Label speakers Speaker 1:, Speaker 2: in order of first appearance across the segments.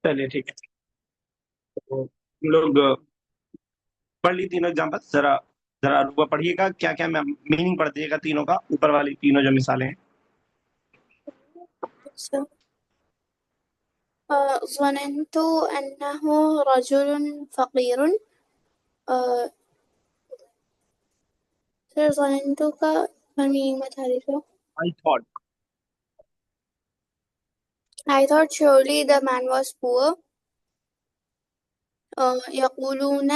Speaker 1: चलिए ठीक है। तो हम लोग पढ़ ली तीनों एग्जाम्पल। जरा जरा रुआ पढ़िएगा, क्या क्या मीनिंग पढ़ दिएगा तीनों का, ऊपर वाली तीनों जो मिसालें हैं।
Speaker 2: So, ظننت أنه رجل فقير. سر ظننت کا meaning بتا دیجیے.
Speaker 1: I thought.
Speaker 2: I thought surely the man was poor. يقولون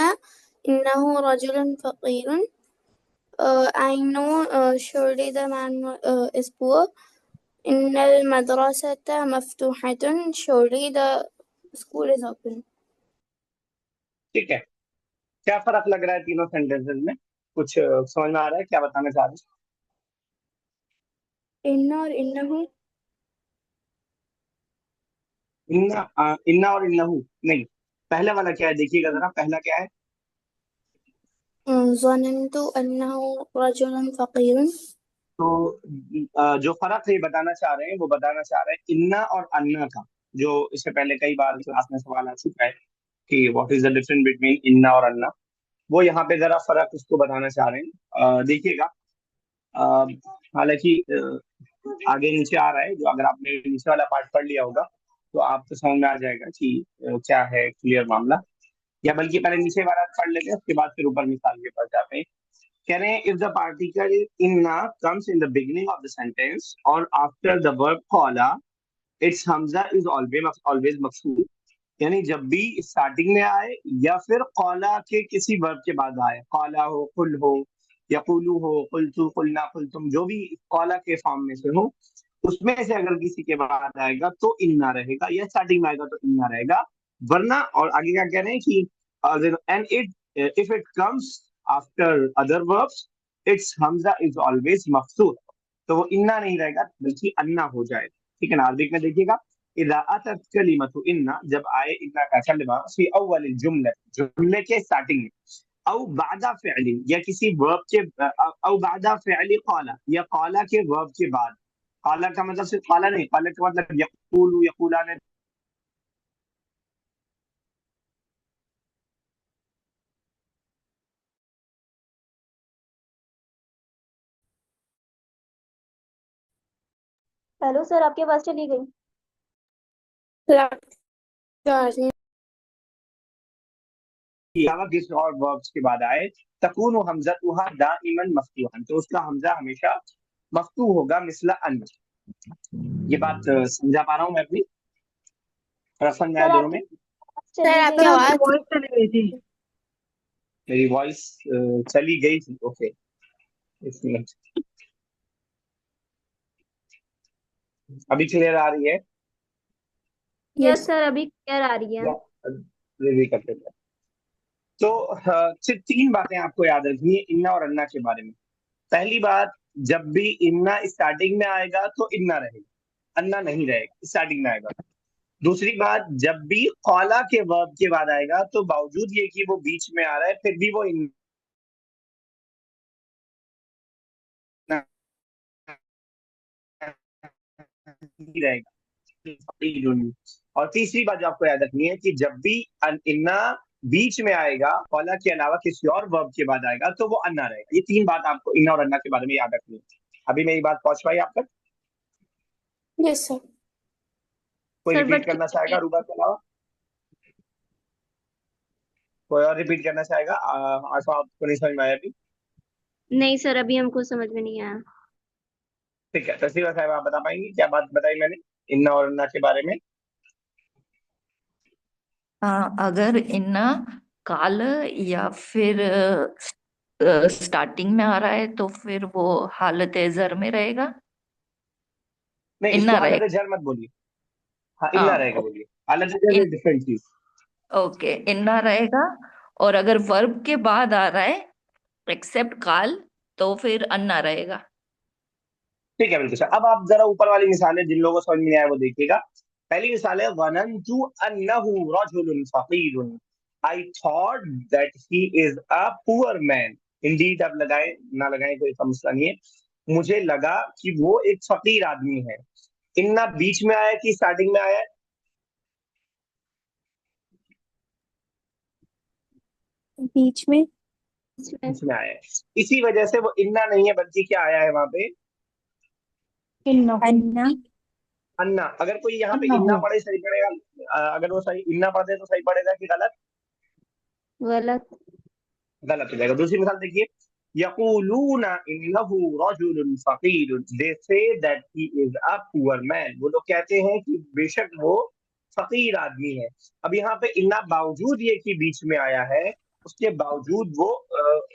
Speaker 2: إنه رجل فقير. I know surely the man is poor. إن المدرسة مفتوحة. Surely the school is open.
Speaker 1: ठीक है, क्या फर्क लग रहा है तीनों सेंटेंसेस में? कुछ समझ में आ रहा है क्या बताना चाह रहे हैं?
Speaker 2: إن और إنه.
Speaker 1: इन्ना और इन्नहु नहीं, पहले वाला क्या है देखिएगा जरा, पहला क्या है?
Speaker 2: ظننت أنه رجل فقير.
Speaker 1: तो जो फर्क ये बताना चाह रहे हैं वो बताना चाह रहे हैं इन्ना और अन्ना का, जो इससे पहले कई बार क्लास में सवाल आ चुका है कि what is the difference between इन्ना और अन्ना। वो यहाँ पे जरा फर्क उसको बताना चाह रहे हैं। देखिएगा, अ, हालांकि आगे नीचे आ रहा है, जो अगर आपने नीचे वाला पार्ट पढ़ लिया होगा तो आपको समझ में आ जाएगा कि क्या है क्लियर मामला। या बल्कि पहले नीचे वाला पढ़ लेते हैं, उसके बाद फिर ऊपर मिसाल के पास जाते हैं। कह रहे हैं if the particle inna comes in the beginning of the sentence or after the verb qala, its hamza is always मकसूर। यानी जब भी स्टार्टिंग में आए या फिर कौला के किसी वर्ब के बाद आए, कौला हो, कुल हो, यकुलू हो, कुलतु, कुलना, कुलतुम, जो भी कौला के फॉर्म में से हो, उसमें से अगर किसी के बाद आएगा तो इन्ना रहेगा, या स्टार्टिंग में आएगा तो इन्ना रहेगा। वरना, और आगे क्या कह रहे हैं कि and it if it comes after other verbs, it's हमजा इज ऑलवेज मकसूर। तो वो इन्ना नहीं रहेगा बल्कि अन्ना हो जाएगा। ठीक है ना? अरबिक में देखिएगा, इज़ा अतत कलिमतु इन्ना, जब आए इन्ना का कलिमा फी अव्वल जुमला, जुमले के स्टार्टिंग में, औ बादा फ़िअली, या किसी वर्ब के, औ बादा फ़िअली क़ाला, या क़ाला के वर्ब के बाद। क़ाला का मतलब सिर्फ क़ाला नहीं, क़ाला का मतलब यक़ूलु, यक़ूलान।
Speaker 3: हेलो सर, आपकी आवाज चली गई.
Speaker 1: के अलावा किसी और वर्ब्स के बाद आए, तकूनु हमज़तुहा दाइमन मफ्तूहन, तो उसका हमजा हमेशा मफ्तूह होगा, मिसला अन। ये बात समझा पा रहा हूँ मैं अपनी? समझ में आया
Speaker 3: सर
Speaker 1: दोनों में?
Speaker 3: आपकी
Speaker 2: सर आपकी आवाज
Speaker 4: वॉइस चली गई थी.
Speaker 1: मेरी वॉइस चली गई थी? ओके, एक मिनट, अभी क्लियर आ रही है?
Speaker 3: यस सर, अभी क्लियर आ रही है.
Speaker 1: रिव्यू करते हैं। तो सिर्फ तीन बातें आपको याद रखनी है इन्ना और अन्ना के बारे में। पहली बात, जब भी इन्ना स्टार्टिंग में आएगा तो इन्ना रहेगा, अन्ना नहीं रहेगा, स्टार्टिंग में आएगा। दूसरी बात, जब भी कौला के वर्ब के बाद आएगा तो बावजूद ये कि वो बीच में आ रहा है फिर भी वो इन्ना नहीं रहेगा। और तीसरी बात जो आपको याद रखनी है कि जब भी इन्ना बीच में आएगा, कौला के अलावा किसी और वर्ब के बाद आएगा, तो वो अन्ना रहेगा। ये तीन बात आपको इन्ना और अन्ना के बारे में याद रखनी है। अभी मेरी बात पहुंच पाई आप तक?
Speaker 2: Yes sir.
Speaker 1: कोई
Speaker 3: सर
Speaker 1: रिपीट
Speaker 3: बट
Speaker 1: करना चाहेगा रूबा के अलावा? कोई और रिपीट करना चाहेगा? आशा आपको नहीं समझ में आया अभी?
Speaker 3: नहीं सर, अभी हमको समझ में नहीं आया.
Speaker 1: ठीक है, तस्वीर साहब आप बता पाएंगे क्या बात बताई मैंने इन्ना और अन्ना के बारे में?
Speaker 4: अगर इन्ना काल या फिर स्टार्टिंग में आ रहा है तो फिर वो हालत जर में रहेगा,
Speaker 1: नहीं,
Speaker 4: इन्ना
Speaker 1: इसको हालत
Speaker 4: रहेगा.
Speaker 1: जर मत बोलिए। हाँ, इन्ना रहेगा
Speaker 4: हाँ,
Speaker 1: बोलिए। हालत जर इज डिफरेंट चीज।
Speaker 4: ओके, इन्ना रहेगा. और अगर वर्ब के बाद आ रहा है एक्सेप्ट काल, तो फिर अन्ना रहेगा.
Speaker 1: ठीक है, बिल्कुल सर। अब आप जरा ऊपर वाली मिसालें जिन लोगों को समझ में नहीं आया वो देखिएगा। पहली मिसाल है, वनंतु अन्नहु रजुलुन फकीरुन, I thought that he is a poor man. Indeed आप लगाए ना लगाए कोई समस्या नहीं है, मुझे लगा कि वो एक फकीर आदमी है। इन्ना बीच में आया कि स्टार्टिंग में आया?
Speaker 2: बीच में
Speaker 1: इसमें आया है, इसी वजह से वो इन्ना नहीं है बल्कि क्या आया है वहां पे,
Speaker 2: अन्ना
Speaker 1: अन्ना। अगर कोई यहाँ पे इन्ना पढ़े सही पड़ेगा, अगर वो सही इन्ना पढ़े तो सही पड़ेगा कि गलत?
Speaker 3: गलत।
Speaker 1: गलत हो जाएगा। दूसरी मिसाल देखिए, यकूलूना इन्नहु रजुलुन फकीर, they say that he is a poor man, वो लोग कहते हैं कि बेशक वो फकीर आदमी है। अब यहाँ पे इन्ना बावजूद ये कि बीच में आया है, उसके बावजूद वो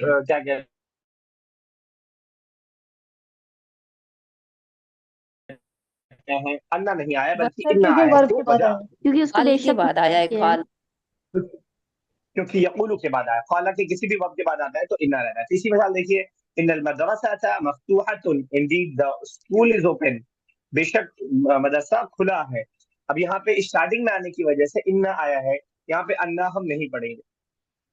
Speaker 1: क्या कहते हैं, अन्ना नहीं आया बल्कि इन्ना आया है। क्यों वजह?
Speaker 3: क्योंकि उसके
Speaker 4: काल के
Speaker 3: बेशक
Speaker 4: बाद आया है,
Speaker 3: है।
Speaker 4: काल।
Speaker 1: क्योंकि यकूलू के बाद आया, काला के किसी भी वक्त के बाद आता है तो इन्ना रहता है। तीसरी मिसाल देखिए, इन्नल मदरसा मफ्तूहतुन, indeed the school is open, बेशक मदरसा खुला है। अब यहाँ पे स्टार्टिंग में आने की वजह से इन्ना आया है, यहाँ पे अन्ना हम नहीं पढ़ेंगे।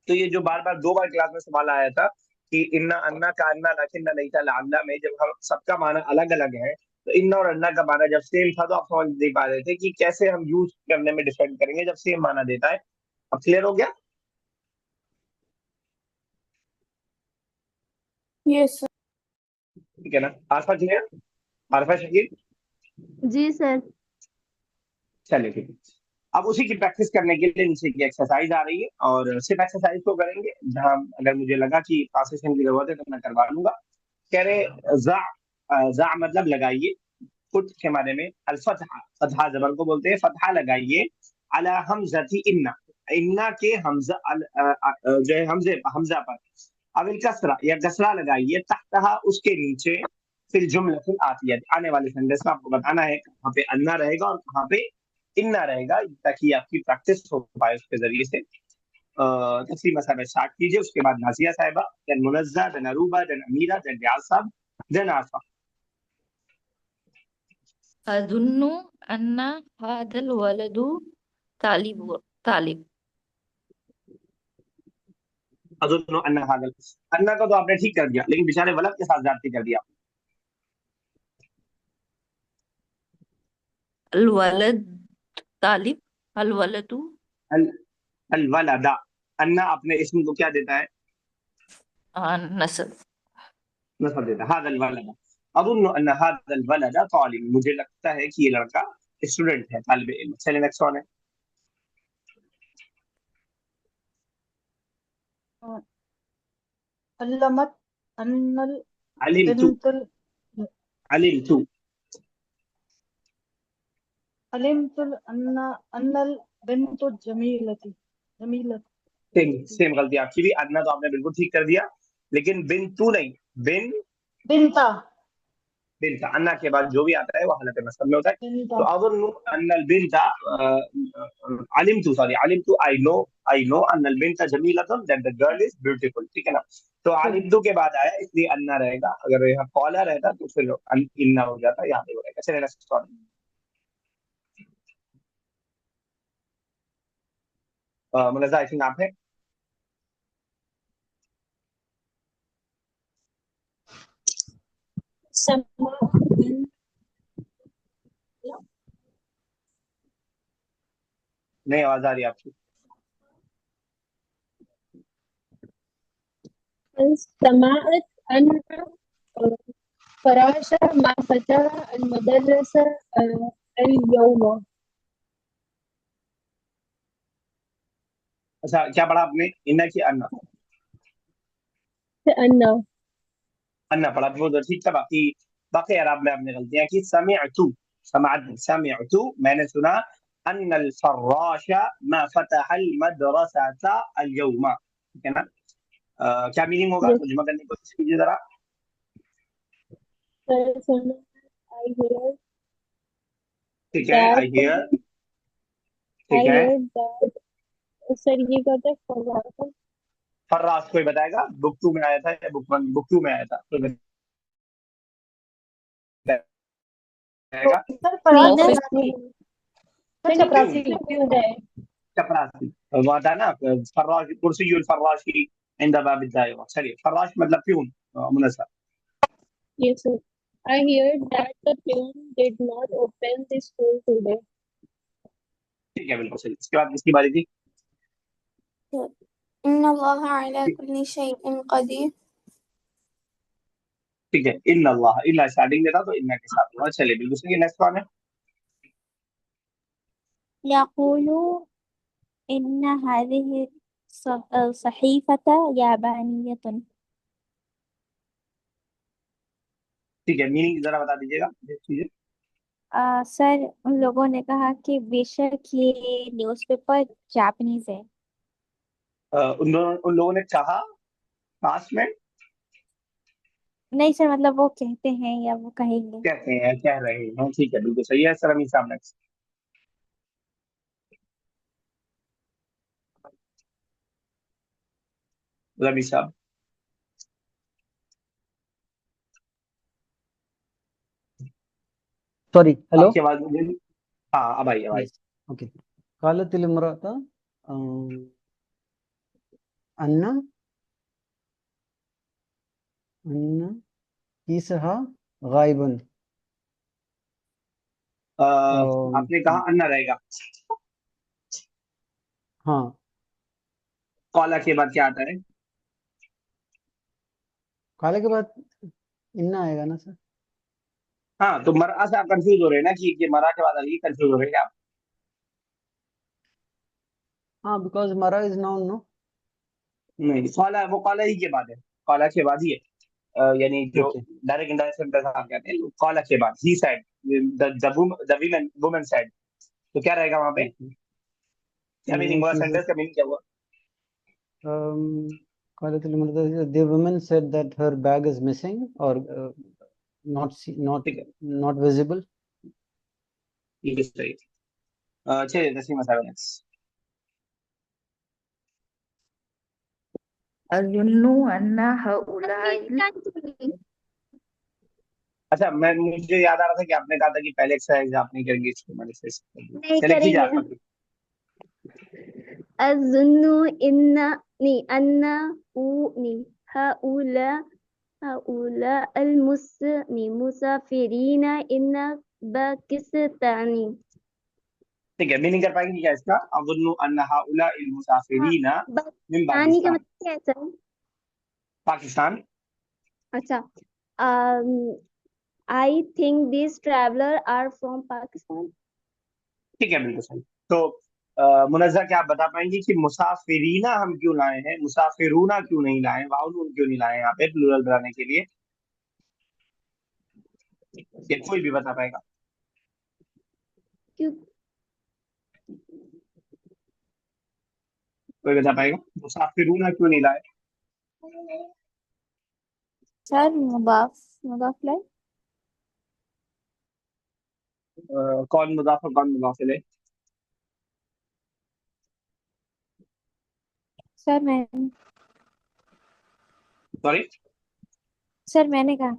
Speaker 1: तो ये जो बार बार 2 बार क्लास में सवाल आया था कि इन्ना अन्ना का अन्ना लाकिन्ना नहीं था लाल्ला में, जब हम सबका माना अलग अलग है तो इन्ना और अन्ना का माना जब सेम था तो आप समझ नहीं पा रहे थे कि कैसे हम यूज करने में डिफरेंट करेंगे जब सेम माना देता है। अब क्लियर हो गया?
Speaker 2: Yes sir.
Speaker 1: ठीक है ना? आसफा क्लियर? आरफा शकील?
Speaker 3: जी सर।
Speaker 1: चलिए ठीक है। अब उसी की प्रैक्टिस करने के लिए नीचे की एक्सरसाइज आ रही है, और सिर्फ एक्सरसाइज को करेंगे, जहां अगर मुझे लगा कि ट्रांसलेशन की जरूरत है तो मैं करवा लूंगा। कह रहे जा मतलब लगाइए, फुट के माने में अल-फतहा, फतहा जबर को बोलते हैं, फतहा लगाइए अला हमजती इन्ना, इन्ना के हमजा जो है हमजा पर, अविल कसरा या कसरा लगाइए तहतहा, उसके नीचे, फिर जुमलतुल आतिया, आने वाले सेंटेंस में आपको बताना है कहाँ पे अन्ना रहेगा और कहाँ पे इन्ना रहेगा, ताकि आपकी प्रैक्टिस हो पाए उसके जरिए से। तस्लीमा साहब स्टार्ट कीजिए, उसके बाद नाजिया साहिबा, देन मुनज्जा, देन अरूबा, देन अमीरा, देन रियाज साहब, देन आसफा।
Speaker 4: अजुन्नु अन्ना हादल वलदु तालिब।
Speaker 1: अजुन्नु अन्ना हादल, अन्ना को तो आपने ठीक कर दिया, लेकिन बेचारे वलद के साथ ज्यादती कर दिया।
Speaker 4: अल वलद तालिब, अल वलदु
Speaker 1: अल अल वलदा, अन्ना अपने इसम को क्या देता है?
Speaker 4: नस्ब।
Speaker 1: नस्ब देता है। हादल वलदा, अजुन्नु अन्ना हादल वलदा तालिब, मुझे लगता है कि ये लड़का स्टूडेंट है, तालिब इल्म। चलिए नेक्स्ट वन है।
Speaker 5: अल्लमत अन्नल
Speaker 1: अलिमतु,
Speaker 5: बिनतुल
Speaker 1: अलिमतु,
Speaker 5: अलिमतुल अन्ना अन्नल बिनतु जमीलती जमीलत
Speaker 1: सेम सेम गलती आपकी भी। अन्ना तो आपने बिल्कुल ठीक कर दिया, लेकिन बिन तू नहीं, बिन
Speaker 5: बिनता
Speaker 1: बिनता, अन्ना के बाद जो भी आता है वो हालत नस्ब में होता है।
Speaker 5: बिनता
Speaker 1: तो अज़ुन्नु अन्नल बिनता, अलिमतु, सॉरी अलिमतु, आई नो अन्नल बिनता जमीलतुन, that the girl is beautiful. ठीक है ना? तो अलिमतु के बाद आया इसलिए अन्ना रहेगा, अगर यहाँ कॉला रहता तो फिर इन्ना हो जाता, यहाँ पे हो रहेगा। चलिए next sorry, Munazza I think आप है। नहीं आवाज आ रही है आपकी।
Speaker 6: سمعت أن فراش ما فتح المدرسة اليوم.
Speaker 1: अच्छा, क्या पढ़ा आपने? इन्ना की अन्ना?
Speaker 6: أن
Speaker 1: अन्ना पढ़ा, वो तो ठीक था। बाकी बाकी अरब में आपने गलतियां की। समिअतु, मैंने सुना, अन्नल फर्राशा मा फतह अल मदरसता अल यौमा। ठीक है ना? क्या मीनिंग होगा?
Speaker 6: Yes,
Speaker 1: तर्जुमा करने की कोशिश कीजिए जरा।
Speaker 6: sir, I heard
Speaker 1: ठीक है,
Speaker 6: that
Speaker 1: आई हियर।
Speaker 6: I
Speaker 1: ठीक है,
Speaker 6: heard that सर ये कहते हैं फराश
Speaker 1: फर्राश कोई बताएगा? बुक 2 में आया था या बुक 2 में आया था? तो बताएगा।
Speaker 5: Sir Faraz
Speaker 6: cleaner
Speaker 4: office
Speaker 5: sir चपरासी
Speaker 6: ट्यूब है.
Speaker 1: चपरासी, वो आता है ना, फर्राश कुर्सी फर्राशी इंद बाब दायरा। चलिए, फर्राश मतलब peon, मुनस्सा।
Speaker 6: Yes, sir. I heard that the peon did not open the school today.
Speaker 1: ठीक है, बिल्कुल सही। इसके बाद किसकी बारी थी?
Speaker 2: إن الله على كل شيء قدير.
Speaker 1: ٹھیک ہے، ان اللہ، اللہ اسٹارٹنگ میں تھا تو ان کے ساتھ ہوا. چلیے بالکل صحیح. نیکسٹ کون ہے؟
Speaker 3: يقول إن هذه الصحيفة يابانية.
Speaker 1: ٹھیک ہے، میننگ ذرا بتا دیجیے گا.
Speaker 3: سر ان لوگوں نے کہا کہ بے شک یہ نیوز پیپر جاپنیز ہے.
Speaker 1: ان لوگوں نے کہا پاس میں
Speaker 3: نہیں سر، مطلب وہ کہتے ہیں یا وہ کہیں گے.
Speaker 1: کہتے ہیں، کہہ رہے ہیں. ٹھیک ہے بالکل صحیح ہے. سر امین صاحب نیکسٹ. ربی صاحب
Speaker 7: سوری، ہلو.
Speaker 1: آپ کی آواز مجھے، ہاں اب آئی آواز.
Speaker 7: یس، اوکے. قالت المرأة أن كيسها غائب.
Speaker 1: آپ نے کہا انا رہے گا.
Speaker 7: ہاں،
Speaker 1: قالا کے بعد کیا آتا ہے؟
Speaker 7: کالے کے بعد انا آئے گا نا سر.
Speaker 1: ہاں تو مرا سے آپ کنفیوز ہو رہے ہیں نا کہ مرا کے بعد علی کنفیوز ہو رہے ہیں آپ.
Speaker 7: ہاں، بیکاز مرا از ناؤن نو.
Speaker 1: نہیں، قالا وہ قالا ہی کے بعد ہے، قالا کے بعد ہی ہے. یعنی جو
Speaker 7: اوکے.
Speaker 1: ڈائریکٹ انڈائریکٹ سینٹینس آپ کہتے ہیں قالا کے بعد. He said, the woman said. تو کیا رہے گا وہاں پہ؟ کیا میننگ ہوا سینٹینس کا؟ میننگ کیا ہوا؟
Speaker 7: قالت المرأة the woman said that her bag is missing or
Speaker 1: ٹھیک ہے،
Speaker 7: not visible.
Speaker 1: یہ صحیح. چلیے تسلیمہ صاحب نیکسٹ.
Speaker 4: أظن أن هؤلاء
Speaker 1: اچھا، مجھے یاد آ رہا تھا کہ آپ نے کہا تھا کہ پہلے ایکسرسائز آپ نہیں کریں گے، اس کو میں نے
Speaker 3: نہیں
Speaker 1: چلے
Speaker 3: کریں
Speaker 1: کیجیے
Speaker 3: گے.
Speaker 1: آپ کا.
Speaker 3: أظن أن هؤلاء المسافرين إن باكستان.
Speaker 1: ٹھیک ہے، میننگ کر پائیں گے کیا اس کا؟ اظن ان هؤلاء المسافرین من
Speaker 3: پاکستانی کا
Speaker 1: پاکستان.
Speaker 3: مطلب کیا ہے سر؟
Speaker 1: پاکستان.
Speaker 3: اچھا، I think these travelers are from Pakistan.
Speaker 1: ٹھیک ہے بالکل صحیح. تو منزہ کیا آپ بتا پائیں گے کہ مسافرینہ ہم کیوں لائے ہیں، مسافرونہ کیوں نہیں لائے، واؤن کیوں نہیں لائے یہاں پہ پلورل بنانے کے لیے؟ یہ کوئی بھی بتا پائے گا؟
Speaker 3: کیوں؟
Speaker 1: کوئی بتا پائے گا مسافرونہ کیوں نہیں لائے؟
Speaker 3: سر مضاف لائے.
Speaker 1: کون مضاف اور کون مضاف الیہ؟
Speaker 3: سر میں نے کہا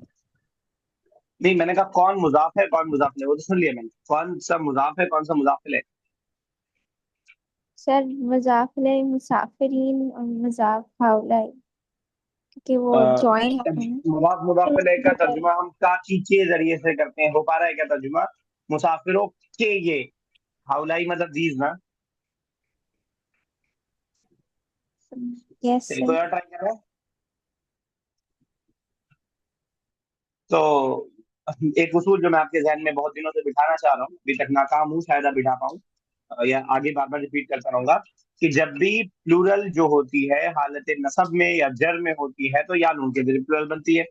Speaker 1: نہیں، میں نے کہا کون مضاف ہے کون مضاف الیہ، وہ تو سن لیا میں نے. کون سا مضاف ہے کون سا مضاف الیہ؟
Speaker 3: سر مضاف لائے مسافرین اور مضاف ہاؤلائی کیونکہ وہ جوائن ہوتے ہیں.
Speaker 1: مضاف الیہ کا ترجمہ ہم کا کے ذریعے سے کرتے ہیں. ہو پا رہا ہے کیا ترجمہ؟ مسافروں کے یہ ہاؤلائی مطلب دیز نا.
Speaker 3: یس
Speaker 1: کوئی اور ٹرائی کر رہا ہے؟ تو ایک اصول جو میں آپ کے ذہن میں بہت دنوں سے بٹھانا چاہ رہا ہوں، ابھی تک ناکام ہوں، شاید اب بٹھا پاؤں یا آگے بار بار ریپیٹ کرتا رہوں گا کہ جب بھی پلورل جو ہوتی ہے حالت نصب میں یا جر میں ہوتی ہے تو یا نون کے ذریعے پلورل بنتی ہے.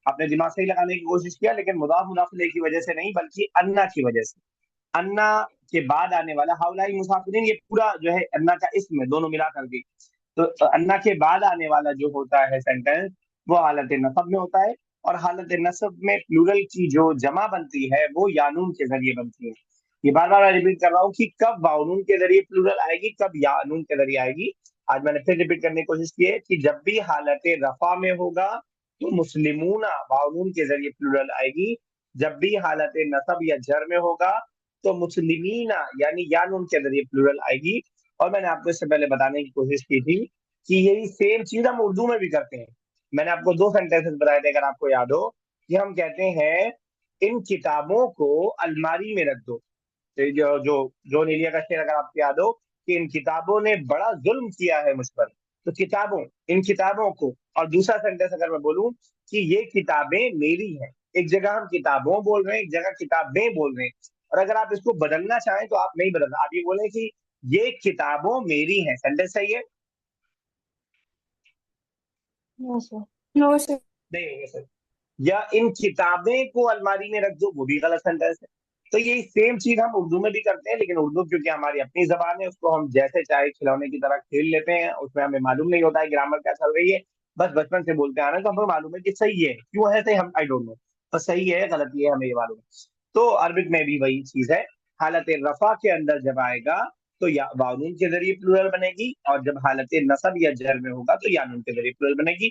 Speaker 1: آپ نے دماغ سے ہی لگانے کی کوشش کیا، لیکن مضاف مضاف الیہ کی وجہ سے نہیں بلکہ انا کی وجہ سے. انا کے بعد آنے والا ہاؤلائی مسافرین، یہ پورا جو ہے انا کا اسم ہے دونوں ملا کر کے. تو انا کے بعد آنے والا جو ہوتا ہے سینٹینس وہ حالت نصب میں ہوتا ہے، اور حالت نصب میں پلورل کی جو جمع بنتی ہے وہ یانون کے ذریعے بنتی ہے. یہ بار بار ریپیٹ کر رہا ہوں کہ کب واؤنون کے ذریعے پلورل آئے گی، کب یانون کے ذریعے آئے گی. آج میں نے پھر ریپیٹ کرنے کی کوشش کی ہے کہ جب بھی حالت رفع میں ہوگا تو مسلمون واؤنون کے ذریعے پلورل آئے گی. جب بھی حالت نصب یا جر میں ہوگا تو مسلمین یعنی یانون کے ذریعے پلورل آئے گی. اور میں نے آپ کو اس سے پہلے بتانے کی کوشش کی تھی کہ یہی سیم چیز ہم اردو میں بھی کرتے ہیں. میں نے آپ کو 2 سینٹینسز بتائے تھے، اگر آپ کو یاد ہو، کہ ہم کہتے ہیں ان کتابوں کو الماری میں رکھ دو. جو نیلیا کا شعر اگر آپ کو یاد ہو کہ ان کتابوں نے بڑا ظلم کیا ہے مجھ پر، تو کتابوں، ان کتابوں کو، اور دوسرا سینٹینس اگر میں بولوں کہ یہ کتابیں میری ہیں، ایک جگہ ہم کتابوں بول رہے ہیں، ایک جگہ کتابیں بول رہے ہیں، اور اگر آپ اس کو بدلنا چاہیں تو آپ نہیں بدلنا، آپ یہ بولیں کہ یہ کتابوں میری ہیں. سینٹینس صحیح ہے؟
Speaker 5: No, sir.
Speaker 2: No, sir.
Speaker 1: نہیں ہوگا سر. یا ان کتابیں کو الماری میں رکھ دو، وہ بھی غلط سینٹینس ہے. تو یہ سیم چیز ہم اردو میں بھی کرتے ہیں، لیکن اردو کیونکہ ہماری اپنی زبان ہے، اس کو ہم جیسے چاہے کھلونے کی طرح کھیل لیتے ہیں، اس میں ہمیں معلوم نہیں ہوتا ہے گرامر کیا چل رہی ہے، بس بچپن سے بولتے آ رہے ہیں تو ہمیں معلوم ہے کہ صحیح ہے، کیوں ہے صحیح ہم آئی ڈونٹ نو، بس صحیح ہے غلطی ہے ہمیں یہ معلوم ہے. تو عربک میں بھی وہی چیز ہے، حالت رفع کے اندر جب آئے گا تو یا واؤ کے ذریعے پلورل بنے گی، اور جب حالت نصب یا جر میں ہوگا تو یا نون کے ذریعے پلورل بنے گی.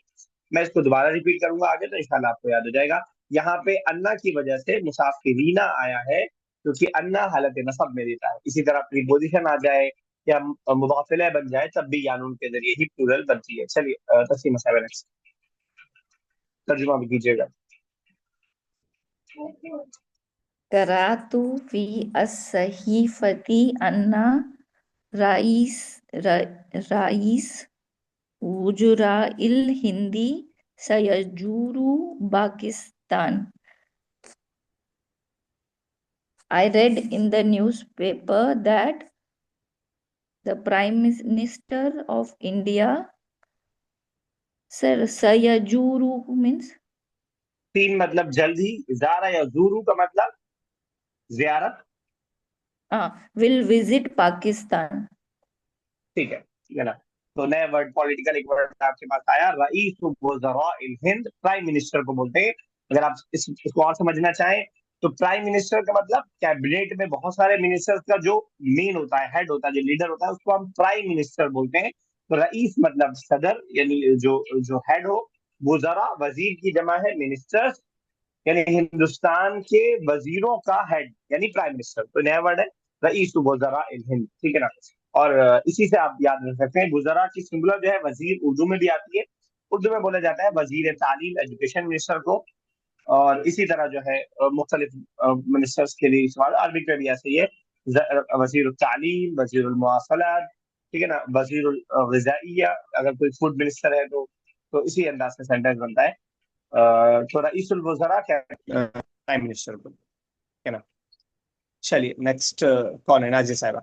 Speaker 1: میں اس کو دوبارہ ریپیٹ کروں گا آگے تو انشاءاللہ آپ کو یاد ہو جائے گا. یہاں پہ انا کی وجہ سے مسافرین آیا ہے کیونکہ انا حالت نصب میں دیتا ہے. اسی طرح پریپوزیشن آ جائے یا مدافعہ بن جائے تب بھی یانون کے ذریعے ہی پلورل بنتی ہے. چلیے تسلیم صاحب ترجمہ بھی کیجیے گا.
Speaker 4: قرأت فی الصحیفۃ ان رئیس وزراء الہند سیزور Pakistan. I read in the newspaper that the Prime Minister of India, sir, Sayajuru means
Speaker 1: تین مطلب جلد ہی، زارا یا زورو کا مطلب زیارت.
Speaker 4: will visit Pakistan.
Speaker 1: ٹھیک ہے نا. تو نئے ورڈ پولیٹیکل ایک ورڈ آپ کے پاس آیا، رئیس وزراء الہند، پرائم منسٹر کو بولتے ہیں. اگر آپ اس کو اور سمجھنا چاہیں تو پرائم منسٹر کا مطلب کیبنیٹ میں بہت سارے منسٹر کا جو مین ہوتا ہے، ہیڈ ہوتا ہے، جو لیڈر ہوتا ہے، اس کو ہم پرائم منسٹر بولتے ہیں. تو رئیس مطلب صدر، یعنی جو ہیڈ ہو. وزراء وزیر کی جمع ہے، منسٹرز یعنی ہندوستان کے وزیروں کا ہیڈ یعنی پرائم منسٹر. تو نیا ورڈ ہے رئیس وزراء الہند، ٹھیک ہے نا. اور اسی سے آپ یاد رکھ سکتے ہیں وزراء کی سنگولر جو ہے وزیر اردو میں بھی آتی ہے. اردو میں بولا جاتا ہے وزیر تعلیم، ایجوکیشن منسٹر کو، اور اسی طرح جو ہے مختلف منسٹرز کے لیے استعمال. عربک میں بھی ایسے ہی ہے، وزیر التعلیم، وزیر المواصلات، ٹھیک ہے نا، وزیر الغذائیہ اگر کوئی فوڈ منسٹر ہے تو اسی انداز سے سینٹینس بنتا ہے. تو رئیس الوزراء کیا پرائم منسٹر کو، ٹھیک ہے نا. چلیے نیکسٹ کون ہے؟ نازیہ صاحبہ.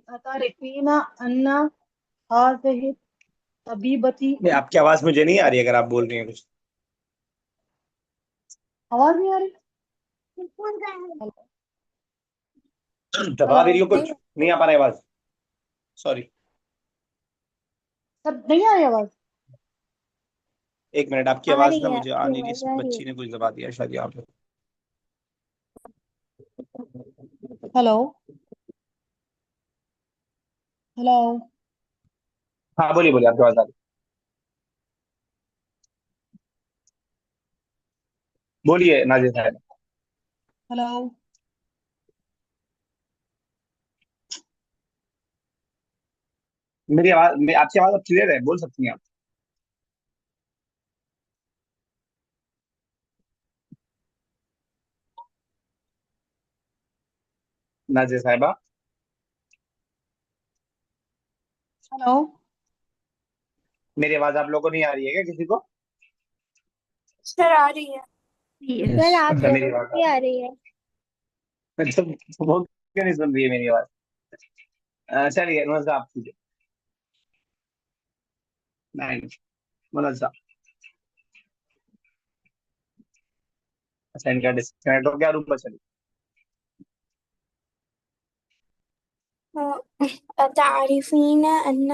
Speaker 5: أتعرفين أن هذه طبيبتي.
Speaker 1: نہیں، آپ کی آواز مجھے نہیں آ رہی اگر آپ بول رہی ہیں کچھ.
Speaker 5: آواز نہیں آ رہی؟
Speaker 1: دبا بھی رہی ہو کچھ، نہیں آ پا رہا ہے آواز. سوری،
Speaker 5: سب نہیں آ رہی آواز؟
Speaker 1: ایک منٹ، آپ کی
Speaker 3: آ
Speaker 1: آواز
Speaker 3: رہی
Speaker 1: نا
Speaker 3: ہے
Speaker 1: مجھے
Speaker 3: آپ کی
Speaker 1: آنے کی.
Speaker 3: آواز آ رہی
Speaker 1: بچی نے کچھ دبا دیا شاید یہاں پہ.
Speaker 5: Hello hello.
Speaker 1: ہاں بولیے بولیے، آپ کی آواز آ رہی. بولیے نازیہ صاحب.
Speaker 5: ہلو.
Speaker 1: میری آواز، آپ کی آواز اب کلیئر ہے، بول سکتی ہیں آپ. نازیہ صاحبہ
Speaker 5: ہلو.
Speaker 1: میری آواز آپ لوگوں کو نہیں آ رہی ہے کیا کسی کو؟
Speaker 2: سر آ رہی ہے.
Speaker 3: سر آپ
Speaker 1: اچھا، میری
Speaker 3: لوگوں
Speaker 1: آواز
Speaker 3: کو بھی آ رہی ہے.
Speaker 1: وہ کیوں نہیں سن رہی ہے میری آواز؟ چلیے منزہ آپ کیجیے. نہیں منزہ، اچھا ان کا ڈسکنیکٹ ہو گیا، روم پر چلیے.
Speaker 2: أتعرفين إن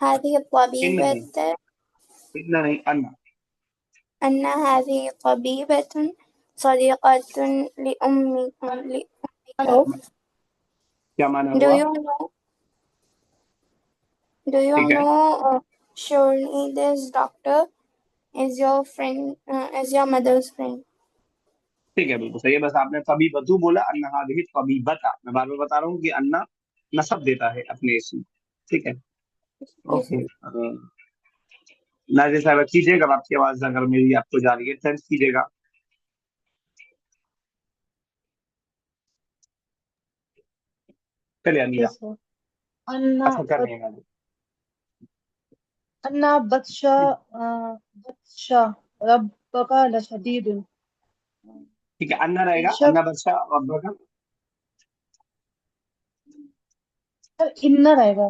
Speaker 2: هذه الطبيبة
Speaker 1: نہیں انا.
Speaker 2: أن هذه طبيبة صديقة لأمك.
Speaker 5: ہلو.
Speaker 1: کیا مانا
Speaker 2: Do
Speaker 1: ہوا؟
Speaker 2: you know? Do you
Speaker 1: ٹھیک ہے،
Speaker 2: know? Surely this doctor is your friend, is your mother's friend.
Speaker 1: ٹھیک ہے، بالکل صحیح ہے. بس آپ نے طبیبتو بولا، انا هذه طبیبتا. میں بار بار بتا رہا ہوں کہ انا نسب دیتا ہے اپنے اسم، ٹھیک ہے.
Speaker 2: Yes,
Speaker 1: okay. نازیہ صاحبہ کیجیے گا، آپ کی آواز اگر میری آپ کو جا رہی ہے سینس کیجیے گا. चलिए अमीरा,
Speaker 5: Yes, sir. Anna,
Speaker 1: अच्छा कर रही है।
Speaker 5: Anna Batsha Rabbaka Lashadidun.
Speaker 1: ठीक है, अन्ना रहेगा,
Speaker 5: बेशक
Speaker 1: अन्ना बच्चा और बका।
Speaker 5: सर इन्ना रहेगा।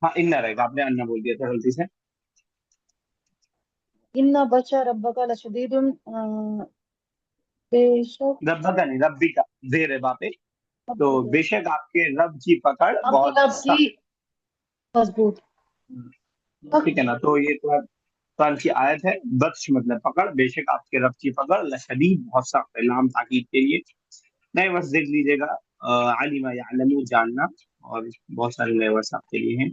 Speaker 1: हाँ इन्ना रहेगा, आपने अन्ना बोल दिया था गलती से।
Speaker 5: इन्ना बच्चा रब्बका लशदीदुन। बेशक
Speaker 1: रब्बका नहीं, रब्बी का जेर है वहाँ पे। तो
Speaker 5: आपके
Speaker 1: बेशक आपके रब की पकड़ बहुत
Speaker 5: रब की
Speaker 1: सख्त।
Speaker 5: मजबूत
Speaker 1: ठीक है ना, तो ये कुरान की आयत है। बख्श मतलब पकड़, बेशक आपके रब की पकड़ लशदीद बहुत सख्त है, लाम ताकीद के लिए। नए वर्ड्स देख लीजिएगा, अलिमा यालमू जानना, और बहुत सारे नए वर्ड्स आपके लिए हैं,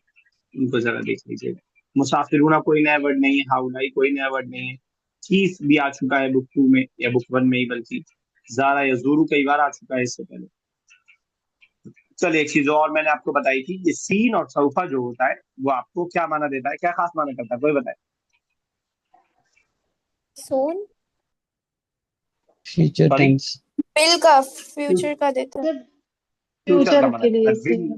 Speaker 1: उनको जरा देख लीजिएगा। मुसाफिरूना कोई नया वर्ड नहीं है, हाउलाई कोई नया वर्ड नहीं है। चीज भी आ चुका है बुक 2 में या बुक 1 में ही, बल्कि जारा या जूरू कई बार आ चुका है इससे पहले। चलिए एक चीज और मैंने आपको बताई थी, ये सीन और सौफा जो होता है वो आपको क्या माना देता है, क्या खास माना करता है, कोई बताए।
Speaker 2: soon
Speaker 7: future
Speaker 1: sorry,
Speaker 7: tense.
Speaker 2: will का फ्यूचर का देता है।
Speaker 5: सर
Speaker 1: फ्यूचर का
Speaker 5: फ्यूचर
Speaker 1: माना
Speaker 5: के
Speaker 1: करता
Speaker 5: लिए
Speaker 1: है।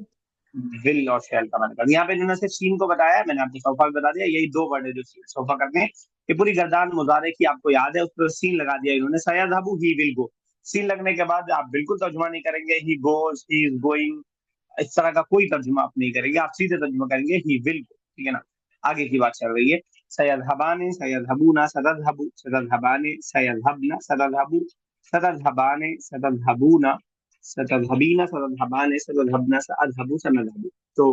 Speaker 1: विल और शैल का माना करता है। यहाँ पे इन्होंने सिर्फ सीन को बताया है, मैंने आपको सौफा भी बता दिया, यही दो वर्ड है जो सौफा करते हैं। ये पूरी गर्दान मुजारे की आपको याद है, उस पर सीन लगा दिया इन्होंने, सयज़हबु ही विल गो। सीन लगने के बाद आप बिल्कुल तर्जुमा नहीं करेंगे he goes, he is going, इस तरह का कोई तर्जुमा आप नहीं करेंगे, आप सीधे तर्जुमा करेंगे ही विल गो। ठीक है ना, आगे की बात चल रही है। सयज़हबाने सयज़हबूना सतज़हबु सतज़हबाने सयज़हबना सतज़हबु सतज़हबाने सतज़हबूना सतज़हबीना सतज़हबाने सतज़हबना सअज़हबु सनज़हबु। तो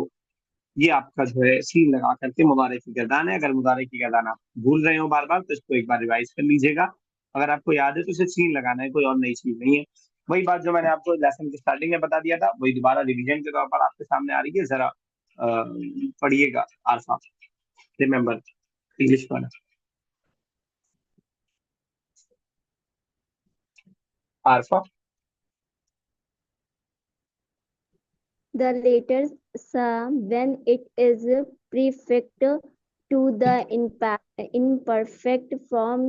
Speaker 1: ये आपका जो है सीन लगा करके मुदारे की गर्दान है। अगर मुदारे की गर्दान आप भूल रहे हो बार बार तो इसको एक बार रिवाइज कर लीजिएगा। अगर आपको याद है तो इसे सीन लगाना है, कोई और नई चीज नहीं है। वही बात जो मैंने आपको लेसन की स्टार्टिंग में बता दिया था, वही दोबारा रिवीजन के तौर पर आपके सामने आ रही है। जरा पढ़िएगा आरफा, रिमेम्बर इंग्लिश वाला Arfa.
Speaker 3: The letter sa when it is prefix to the imperfect form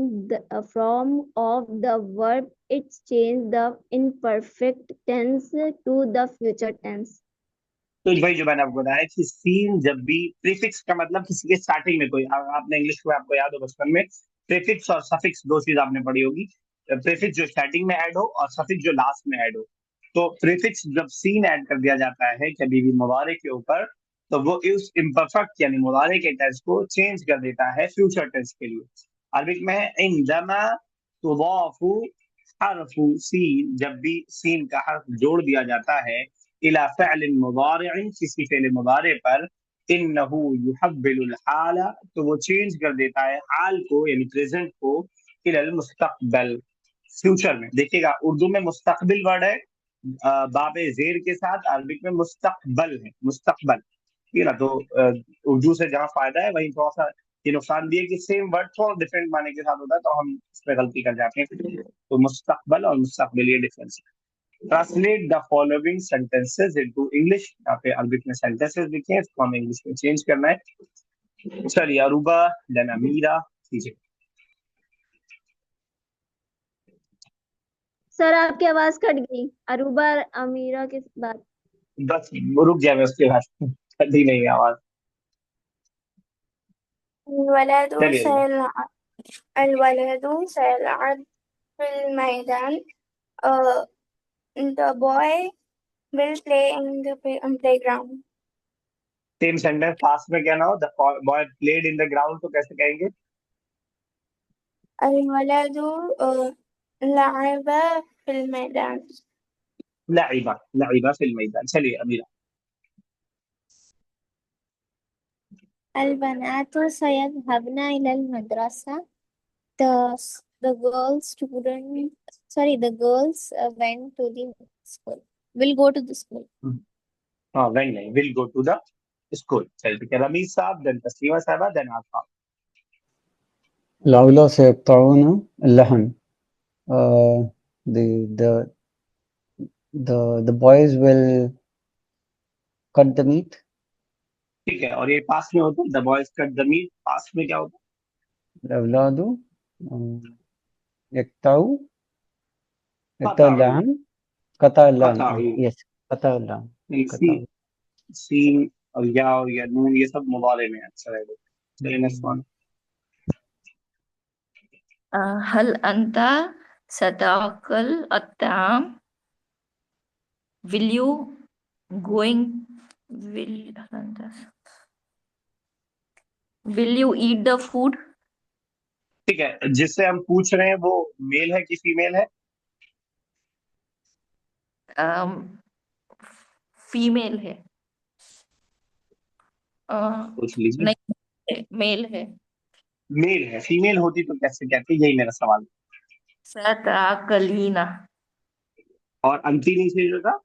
Speaker 3: of the verb, it changes the imperfect tense to the future tense.
Speaker 1: तो भाई जो मैंने आपको बताया कि सीन जब भी प्रीफिक्स का मतलब किसी के स्टार्टिंग में कोई, आपने इंग्लिश में आपको याद हो बचपन में प्रीफिक्स और सफिक्स दो चीज आपने पढ़ी होगी। प्रीफिक्स जो स्टार्टिंग में ऐड हो और सफिक्स जो लास्ट में ऐड हो। तो प्रीफिक्स जब सीन ऐड कर दिया जाता है कभी भी मुदारे के ऊपर, तो वो उस इम्परफेक्ट यानी मुदारे के टेंस को चेंज कर देता है फ्यूचर टेंस के लिए। अरबिक में है इंदमा तुदाफु हरफु सीन, जब भी सीन का हर्फ जोड़ दिया जाता है इला फ़अल मुदारिअ, किसी फ़िल मुदारे पर, इन्नहु युहव्विलुल हाल, तो वो चेंज कर देता है हाल को यानी प्रेजेंट को, इलल मुस्तक़बल, फ्यूचर में। देखिएगा उर्दू में मुस्तक़बिल वर्ड है बाबे जेर के साथ, अरबिक में मुस्तक़बल है, मुस्तक़बल। ठीक है ना, तो उर्दू से जहाँ फायदा है वहीं थोड़ा सा ये नुकसान भी है कि सेम वर्ड थोड़ा डिफरेंट माने के साथ होता है, तो हम इसमें गलती कर जाते हैं। तो मुस्तक़बल और मुस्तक़बिल ये डिफरेंस है। Translate the following sentences into English, यहाँ पे अरबिक में सेंटेंसेस लिखे हैं, इसको हमें इंग्लिश में चेंज करना है। चलिए अरूबा देन अमीरा कीजिए।
Speaker 3: सर आपकी आवाज कट गई, अरूबा अमीरा के बाद।
Speaker 1: बस रुक गया मैं उसके बाद, ठंडी नहीं है आवाज।
Speaker 2: الولد
Speaker 1: चलिए
Speaker 2: سيلعب الولد سيلعب في الميدان. The boy will play in the playground.
Speaker 1: Same sentence past में क्या ना हो, the boy played in the ground, तो कैसे कहेंगे?
Speaker 2: الولد لعب في الميدان.
Speaker 1: लइबा, लइबा फिल मैदान। चलिए अमीरा।
Speaker 3: البنات سيذهبن إلى المدرسة. The girls went to the school. Will go to the school.
Speaker 1: हाँ वेन नहीं, will go to the school. चलिए ठीक है, रमीज साहब देन तस्लीमा साहबा देन आफा।
Speaker 7: الأولى سيقطعون اللحم. The the boys will cut the meat.
Speaker 1: ठीक है, और ये पास में होता है the boys cut the meat, पास में क्या होता
Speaker 7: الأولاد يقطعوا
Speaker 1: है?
Speaker 7: اللحم. قطع اللحم.
Speaker 1: قطعوا
Speaker 7: Yes. قتل
Speaker 1: नहीं,
Speaker 7: قتل
Speaker 1: सीन और या नून ये सब मुबारे में है. अच्छा रहेगा. चलिए नेक्स्ट वन.
Speaker 4: हल अंता सताकल अत्ताम, will you going will you eat the food?
Speaker 1: ठीक है, जिससे हम पूछ रहे हैं वो मेल है कि फीमेल है?
Speaker 4: फीमेल है.
Speaker 1: पूछ लीजिए.
Speaker 4: नहीं, मेल है.
Speaker 1: मेल है. फीमेल होती तो कैसे कहते, यही मेरा सवाल.
Speaker 4: सताकलीना.
Speaker 1: और अंति नहीं चाहिए था.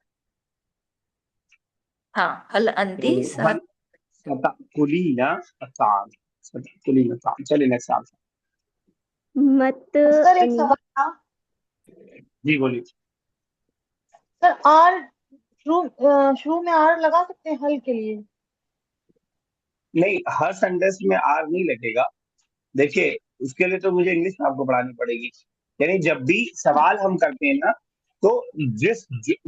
Speaker 4: हाँ, हल अंती
Speaker 1: तो हल सताकुलीना अताम. सताकुलीना अताम. चलिए नेक्स्ट आंसर.
Speaker 3: मत
Speaker 5: सर एक सवाल था
Speaker 1: जी बोलिए.
Speaker 5: सर, आर शुरू में आर लगा सकते हैं हल के लिए?
Speaker 1: नहीं, हर सेंटेंस में आर नहीं लगेगा. देखिए, उसके लिए तो मुझे इंग्लिश आपको पढ़ानी पड़ेगी. यानी जब भी सवाल हम करते हैं ना, तो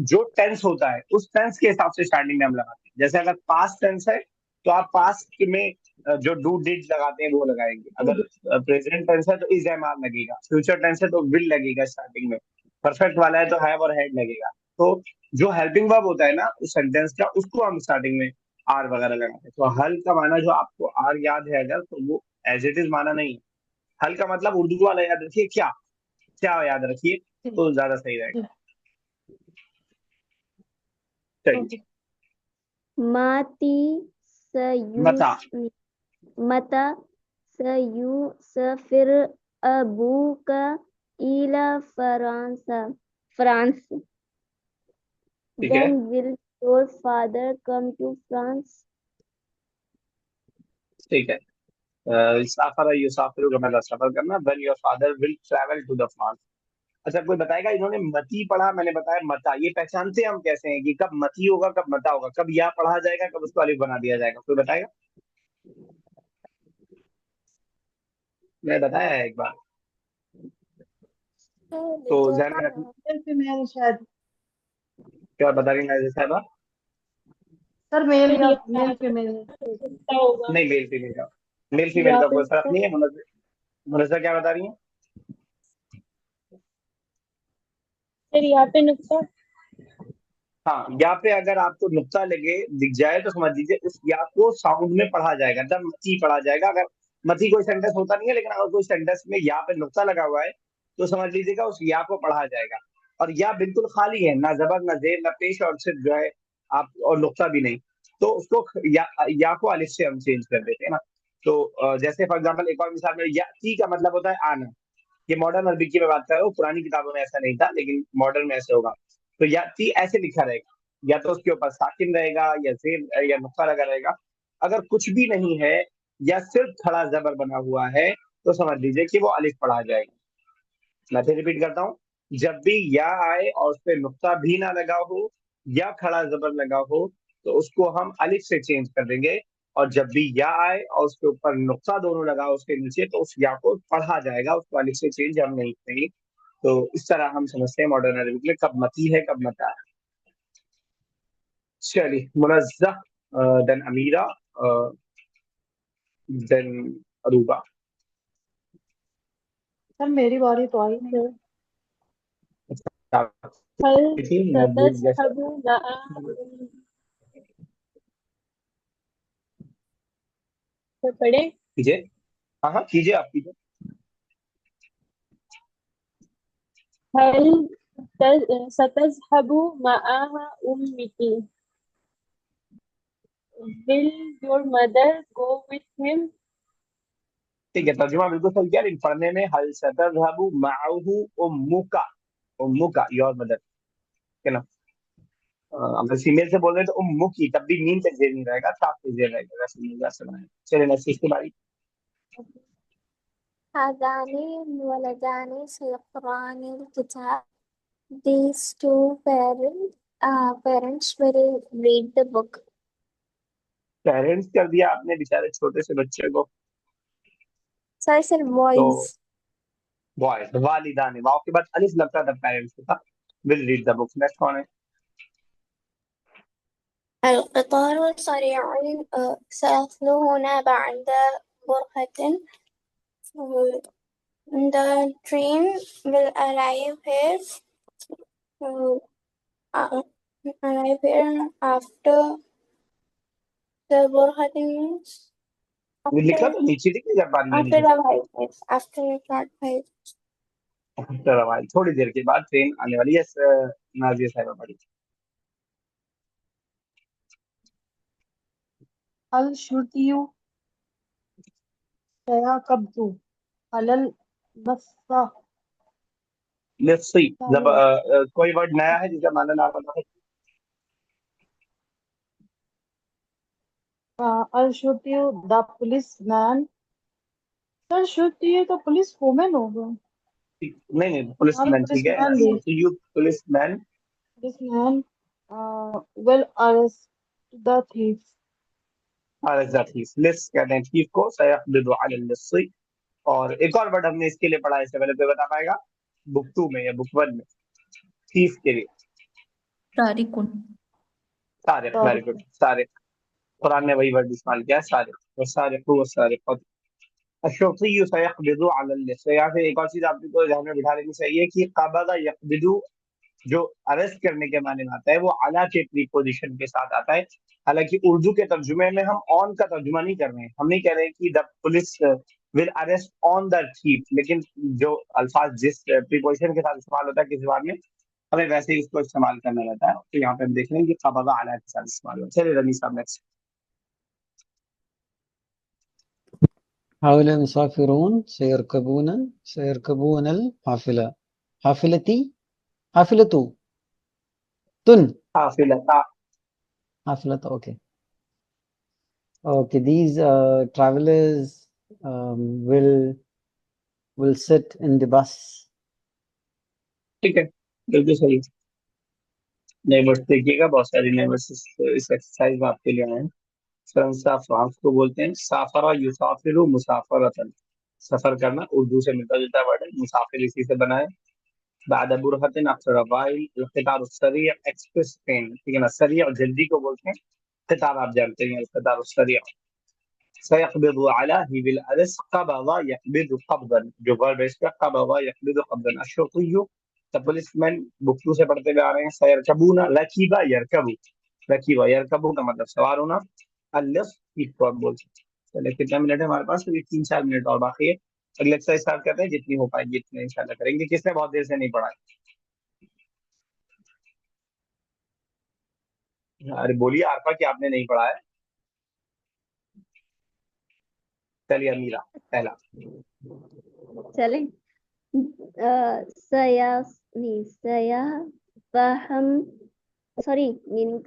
Speaker 1: जो टेंस होता है उस टेंस के हिसाब से स्टार्टिंग में हम लगाते हैं. जैसे अगर पास्ट टेंस है तो आप पास्ट में जो डू डिड लगाते हैं वो लगाएंगे. अगर प्रेजेंट टेंस है तो इज एम आर लगेगा. फ्यूचर टेंस है तो विल लगेगा स्टार्टिंग में. परफेक्ट वाला है तो हैव और हैड लगेगा. तो जो हेल्पिंग वर्ब होता है ना उस सेंटेंस का, उसको हम स्टार्टिंग में आर वगैरह लगाते हैं. तो हल का माना जो आपको आर याद है अगर, तो वो एज इट इज माना नहीं है. हल का मतलब उर्दू वाला याद रखिए, क्या क्या याद रखिए, तो ज्यादा सही रहेगा. चलिए.
Speaker 3: माती सयू
Speaker 1: मता.
Speaker 3: मता सयू सफिर अबू का इला फ्रांस
Speaker 1: ठीक है.
Speaker 3: then will your father come to France?
Speaker 1: ठीक है. साफर युसाफिर का मतलब सफर करना. When your father will travel to the France. अच्छा, कोई बताएगा, इन्होंने मती पढ़ा, मैंने बताया मता. ये पहचानते हम कैसे हैं कि कब मती होगा कब मता होगा, कब या पढ़ा जाएगा कब उसको अलिफ बना दिया जाएगा? कोई बताएगा? मैं बताया है एक बार, तो ध्यान में रखना.
Speaker 5: मेल फीमेल शायद.
Speaker 1: क्या बता रही हैं साहबा?
Speaker 5: सर मेल
Speaker 6: फिर
Speaker 5: या
Speaker 6: यहाँ
Speaker 5: मेल
Speaker 6: पे
Speaker 5: फीमेल.
Speaker 6: नुक्ता होगा.
Speaker 1: नहीं, मेल फीमेल
Speaker 6: यहाँ
Speaker 1: का
Speaker 6: पे
Speaker 1: कोई फर्क
Speaker 6: नुक्ता.
Speaker 1: नहीं है. मुनस्सा क्या बता रही है?
Speaker 6: फिर यहाँ पे नुक्ता.
Speaker 1: हाँ, या पे अगर आपको नुक्ता लगे दिख जाए तो समझ लीजिए उस या को साउंड में पढ़ा जाएगा, तब मती पढ़ा जाएगा. अगर मती कोई सेंटेंस होता नहीं है, लेकिन अगर कोई सेंटेंस में या पे नुक्ता लगा हुआ है तो समझ लीजिएगा उस या को पढ़ा जाएगा. और या बिल्कुल खाली है, ना जबर ना जेर ना पेश, और सिर्फ जो है आप, और नुक्ता भी नहीं, तो उसको या को अलिफ से हम चेंज कर देते हैं ना. तो जैसे फॉर एग्जाम्पल एक और मिसाल में, या ती का मतलब होता है आना. ये मॉडर्न अरबी की मैं बात कर रहा हूँ, पुरानी किताबों में ऐसा नहीं था, लेकिन मॉडर्न में ऐसे होगा. तो याती ऐसे लिखा रहेगा, या तो उसके ऊपर साकिन रहेगा या जेर या नुक्ता लगा रहेगा. अगर कुछ भी नहीं है या सिर्फ खड़ा जबर बना हुआ है तो समझ लीजिए कि वो अलिफ पढ़ा जाएगा. मैं फिर रिपीट करता हूँ. जब भी या आए और उस पर नुक्ता भी ना लगा हो या खड़ा जबर लगा हो तो उसको हम अलिफ से चेंज कर देंगे. और जब भी या आए और उसके ऊपर नुक्ता दोनों लगा हो उसके नीचे, तो उस या को पढ़ा जाएगा, उसको अलिफ से चेंज हम नहीं करेंगे. तो इस तरह हम समझते हैं मॉडर्न अरबिक में कब मती है कब मता है. चलिए, मुनज़्ज़ह, देन अमीरा, देन अरूबा.
Speaker 5: सर मेरी बारी तो आई नहीं.
Speaker 6: हल
Speaker 1: मैं भूल गया.
Speaker 6: तज़हबु मआ. तो पढ़े.
Speaker 1: कीजिए. हाँ हाँ कीजिए, आप कीजिए.
Speaker 6: हल सतज़हबु मआहा उम्मिकी. Will your mother go with him?
Speaker 1: ठीक है, तर्जुमा बिल्कुल सही किया, लेकिन पढ़ने में हल सतज़हबु मअहु उम्मुका. उम्मुका योर मदर, है ना. अगर फीमेल से बोल रहे हैं तो उम्मुकी, तब भी मीम तक जेर नहीं रहेगा, साफ से जेर रहेगा. वैसे नहीं वैसे बनाए. चलिए नेक्स्ट इसकी बारी.
Speaker 2: هذان الولدان سيقرأان الكتاب. These two parents will read the book.
Speaker 1: Parents कर दिया आपने बेचारे छोटे से बच्चे को.
Speaker 2: Sorry, sir,
Speaker 1: तो
Speaker 2: boys.
Speaker 1: बॉयज. वालिदान, वाव के बाद अलिफ लगता था पेरेंट्स के साथ. Will read the book. Next कौन है?
Speaker 2: القطار سريع سيصلون بعد برهة. The train will arrive here after the برهة means
Speaker 1: ये लिखा
Speaker 2: after
Speaker 1: तो नीचे थी कि जब बाद में
Speaker 2: after
Speaker 1: नीचे
Speaker 2: a while. Yes, after a short while.
Speaker 1: After थोड़ी देर के बाद ट्रेन आने वाली है। नाजिया साहिबा पढ़ी।
Speaker 5: अल शुर्तियु सयाकब्तु अलल बस्सा
Speaker 1: लेट्स सी जब कोई वर्ड नया है जिसका माना ना पता है।
Speaker 5: अल शुर्तियु द पुलिस मैन। सर शुर्तियु तो पुलिस वुमेन होगा।
Speaker 1: नहीं नहीं पुलिस
Speaker 5: हाँ
Speaker 1: मैन
Speaker 5: पुलिस
Speaker 1: ठीक है।
Speaker 5: मैन भी।
Speaker 1: You police man
Speaker 5: police man will arrest the thief.
Speaker 1: List कहते हैं थीफ को सयक़बिदु अलल लिस्सी। और एक और वर्ड हमने इसके लिए पढ़ा है, इससे पहले कोई बता पाएगा बुक 2 में या बुक 1 में थीफ के लिए?
Speaker 4: तारिकुन।
Speaker 1: सारिक। वेरी गुड, सारिक। कुरान ने वही वर्ड इस्तेमाल किया है, सारिक। वसारिकु वसारिकतु अश्शुर्तिय्यु सयक़बिदु अलल लिस्स। तो यहाँ से एक और चीज आपको ध्यान में बिठा लेनी चाहिए कि क़बज़ यक़बिदु जो अरेस्ट करने के माने में आता है वो अला के प्रीपोजिशन के साथ आता है। हालांकि उर्दू के तर्जुमे में हम ऑन का तर्जुमा नहीं कर रहे हैं, हम नहीं कह रहे हैं कि the police will arrest on the thief, लेकिन जो अल्फाज जिस प्रीपोजिशन के साथ इस्तेमाल होता है किसी बार में हमें वैसे ही उसको इस्तेमाल करना रहता है। तो यहाँ पे हम देख रहे हैं कि क़बज़ अला के साथ इस्तेमाल होता है। चलिए रमी साहब नेक्स्ट।
Speaker 7: هؤلاء مسافرون سيركبون الحافلة. حافلتي حافلة تن
Speaker 1: हाफिलता
Speaker 7: حافلة. Okay, these travelers will sit in the bus.
Speaker 1: ठीक है, बिल्कुल सही। नए वर्ड देखिएगा, बहुत सारी नए वर्ड इस एक्सरसाइज में आपके लिए आए हैं। फ्रांस को बोलते हैं साफरा युसाफिरु मुसाफरतन, सफर करना। उर्दू से मिलता जुलता वर्ड है, मुसाफिर इसी से बना है। बाद बुरहतिन अफ्टर अ व्हाइल, क़ितार सरीअ एक्सप्रेस ट्रेन, ठीक है ना। सरीअ और जल्दी को बोलते हैं क़ितार, आप जानते हैं क़ितार सरीअ। सयक़बिदु अला ही विल अरेस्ट, क़बज़ यक़बिदु क़ब्ज़न, जो वर्ब है इसका क़बज़ यक़बिदु क़ब्ज़न। अश्शुर्तिय्यु द पुलिसमैन, बुक 2 से पढ़ते हुए आ रहे हैं। सयरकबूना रकीबा यरकबु, रकीबा यरकबु का मतलब सवार होना। अलिफ ठीक को आप बोल सकते हैं। चलिए कितना मिनट है हमारे पास? अभी 3-4 मिनट और बाकी है। अगले एक्सरसाइज स्टार्ट करते हैं, जितनी हो पाएगी इतने इंशाल्लाह करेंगे। किसने बहुत देर से नहीं पढ़ा है? अरे बोलिए आरफा कि आपने नहीं पढ़ा है। चलिए अमीरा पहला।
Speaker 3: चले saya paham, sorry, meaning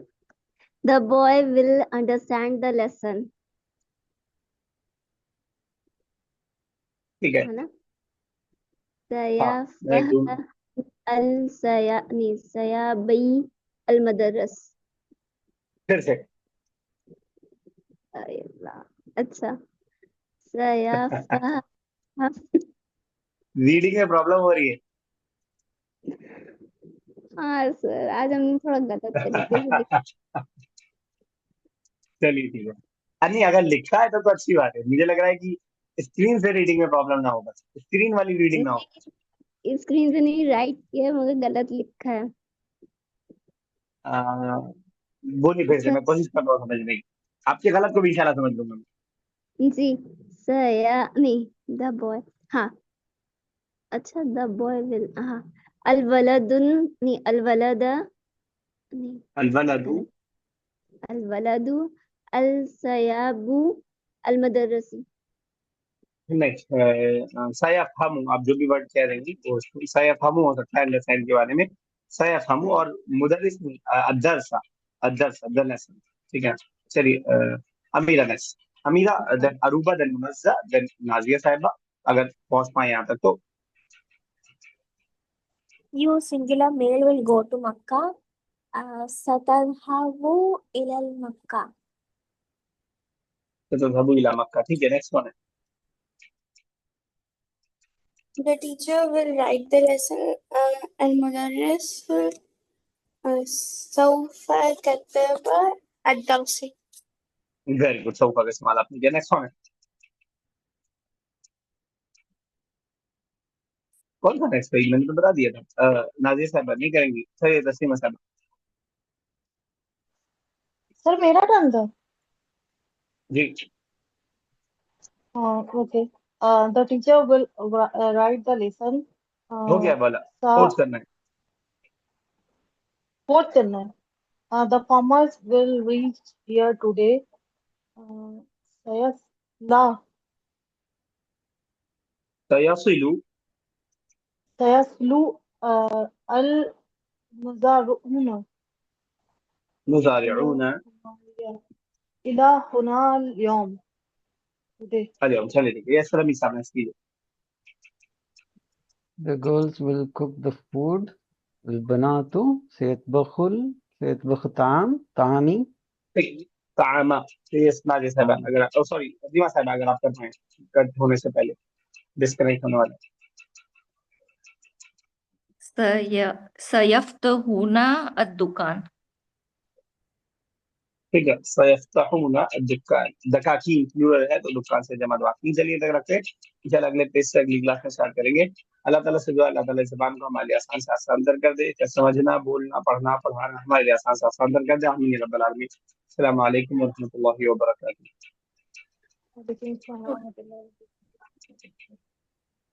Speaker 3: the boy will understand the lesson.
Speaker 1: ठीक है
Speaker 3: है ना?
Speaker 1: हाँ,
Speaker 3: saya faham saya bai al madraस.
Speaker 1: फिर से
Speaker 3: अच्छा, saya faham.
Speaker 1: रीडिंग में प्रॉब्लम हो रही है।
Speaker 3: हाँ सर, आज हम थोड़ा गलत तरीके से
Speaker 1: चलिए ठीक है। नहीं अगर लिखा है तो अच्छी बात है। मुझे लग रहा है कि स्क्रीन से रीडिंग में प्रॉब्लम ना हो, बस स्क्रीन वाली रीडिंग ना हो।
Speaker 3: स्क्रीन से नहीं राइट किया मगर गलत लिखा है।
Speaker 1: बोलिए फिर से, मैं कोशिश कर रहा हूँ समझने की। आपके गलत को भी इंशाल्लाह समझ लूंगा मैं।
Speaker 3: जी, saya नहीं the boy, हाँ अच्छा the boy will, हाँ अलवलदुन नहीं अलवलदा नहीं
Speaker 1: अलवलदु
Speaker 3: अलवलदु अलसयाबु अलमदरसी।
Speaker 1: नेक्स्ट सयफहमु, आप जो भी वर्ड कह रहे हैं वो सयफहमु हो सकता है अंडरस्टैंड के बारे में। सयफहमु और मुदर्रिस नहीं, अदरसा अदरसा द लेसन, ठीक है। चलिए Amira next. Amira then Aruba then Munazza then Nazia sahiba, अगर पहुंच पाए यहाँ तक तो।
Speaker 2: You singular male will go to Makkah. ستذهب إلى المكة.
Speaker 1: तो तज़हबु इला मक्का, ठीक है। नेक्स्ट वन है
Speaker 2: The teacher will write the lesson. المدرس سوف كتب الدرس.
Speaker 1: ویری گڈ، سوفا کا استعمال آپ نے کیا. نیکسٹ ون ہے کون سا نیکسٹ پیج؟ میں نے تو بتا دیا تھا. نازیہ صاحبہ نہیں کریں گی. سر تسلیمہ صاحبہ.
Speaker 5: سر میرا ٹرن تھا.
Speaker 1: جی
Speaker 5: okay. The teacher will write the lesson.
Speaker 1: ہو گیا بولا.
Speaker 5: سا
Speaker 1: کوٹ کرنا ہے.
Speaker 5: quote کرنا ہے. The farmers will reach here today. سيصلى
Speaker 1: سيصل
Speaker 5: سيصل المزارعون
Speaker 1: مزارعون
Speaker 5: إلى هنا اليوم. today.
Speaker 1: اليوم. چلے دیکھیے اس طرح بھی سامنے کیجیے.
Speaker 7: The girls will cook the food. البنات سيطبخ طعامي.
Speaker 1: طعام. نازیہ صاحبہ اگر سوری تسلیمہ صاحبہ اگر آپ کر پائیں کٹ ہونے سے پہلے ڈسکنیکٹ ہونے والا.
Speaker 4: سيفتحون الدكان.
Speaker 1: ٹھیک ہے. سيفتحون الدکان. دکاکین پلورل ہے تو دکان سے جمع دوا. چلیے تک رکھتے ہیں. انشاءاللہ اگلے پیج سے اگلی کلاس میں اسٹارٹ کریں گے. اللہ تعالیٰ سے دعا اللہ تعالیٰ زبان کو ہمارے آسان سے آسان در کر دے. سمجھنا بولنا پڑھنا پڑھانا ہمارے لیے آسان سے آسان در کر دے. آمین رب العالمین. السلام علیکم ورحمۃ اللہ وبرکاتہ.
Speaker 5: وعلیکم السلام ورحمۃ اللہ وبرکاتہ.